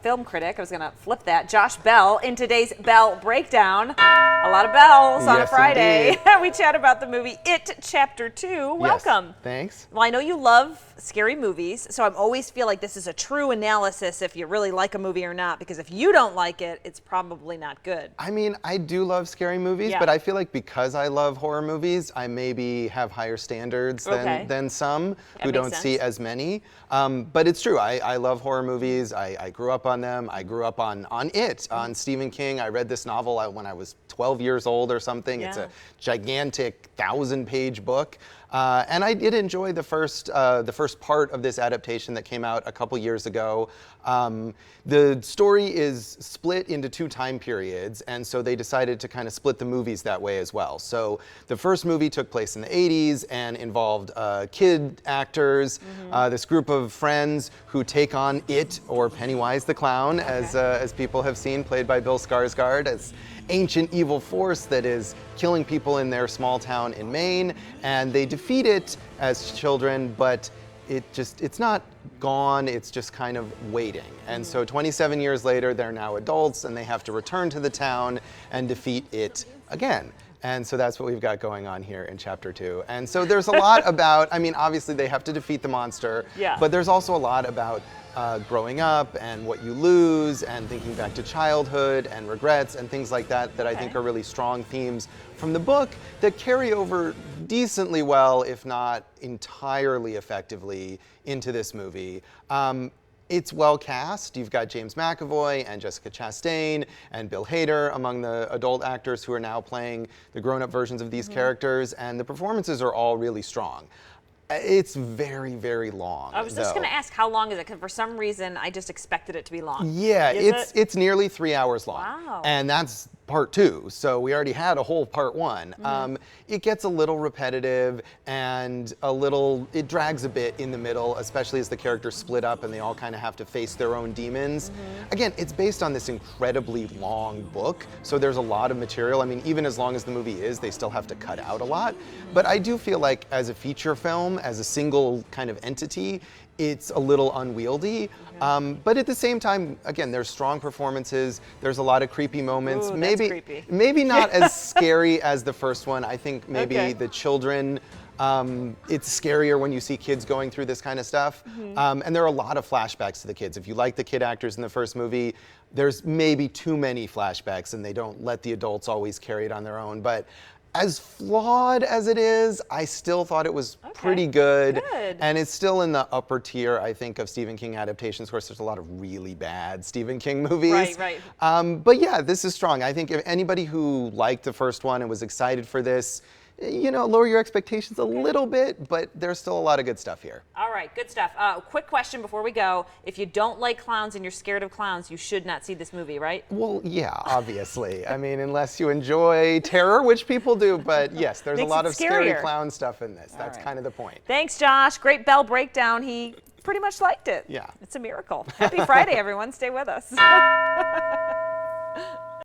film critic, I was going to flip that, Josh Bell, in today's Bell Breakdown. A lot of bells on a Friday. We chat about the movie It Chapter 2. Welcome. Yes, thanks. Well, I know you love scary movies, so I always feel like this is a true analysis if you really like a movie or not, because if you don't like it, it's probably not good. I mean, I do love scary movies, Yeah. but I feel like because I love horror movies, I maybe have higher standards than some who don't see as many. But it's true, I love horror movies. I grew up on them. I grew up on It, on Stephen King. I read this novel when I was 12 years old or something. Yeah. It's a gigantic 1,000-page book. And I did enjoy the first part of this adaptation that came out a couple years ago. The story is split into 2 time periods, and so they decided to kind of split the movies that way as well. So the first movie took place in the 80s and involved kid actors, this group of friends who take on It, or Pennywise the Clown, as people have seen, played by Bill Skarsgård, as ancient evil force that is killing people in their small town in Maine, and they defeat it as children, but it's not gone, it's just kind of waiting. And so 27 years later, they're now adults and they have to return to the town and defeat it again. And so that's what we've got going on here in Chapter 2. And so there's a lot about, I mean, obviously they have to defeat the monster, but there's also a lot about growing up and what you lose and thinking back to childhood and regrets and things like that that I think are really strong themes from the book that carry over decently well, if not entirely effectively, into this movie. It's well cast. You've got James McAvoy and Jessica Chastain and Bill Hader among the adult actors who are now playing the grown-up versions of these characters, and the performances are all really strong. It's very, very long. I was just going to ask, how long is it? Because for some reason, I just expected it to be long. Yeah, it's nearly 3 hours long. Wow. And that's part 2, so we already had a whole part 1. It gets a little repetitive and it drags a bit in the middle, especially as the characters split up and they all kind of have to face their own demons. Again, it's based on this incredibly long book, so there's a lot of material. I mean, even as long as the movie is, they still have to cut out a lot. But I do feel like as a feature film, as a single kind of entity, it's a little unwieldy. But at the same time, again, there's strong performances. There's a lot of creepy moments. Ooh, maybe that's creepy. Maybe not as scary as the first one. I think maybe the children, it's scarier when you see kids going through this kind of stuff. And there are a lot of flashbacks to the kids. If you like the kid actors in the first movie, there's maybe too many flashbacks and they don't let the adults always carry it on their own. But as flawed as it is, I still thought it was pretty good. And it's still in the upper tier, I think, of Stephen King adaptations. Of course, there's a lot of really bad Stephen King movies. Right. But yeah, this is strong. I think if anybody who liked the first one and was excited for this, you know, lower your expectations a little bit, but there's still a lot of good stuff here. All right, good stuff. Quick question before we go. If you don't like clowns and you're scared of clowns, you should not see this movie, right? Well, yeah, obviously. I mean, unless you enjoy terror, which people do, but yes, there's a lot of scary clown stuff in this. That's kind of the point. Thanks, Josh. Great Bell Breakdown. He pretty much liked it. Yeah. It's a miracle. Happy Friday, everyone. Stay with us.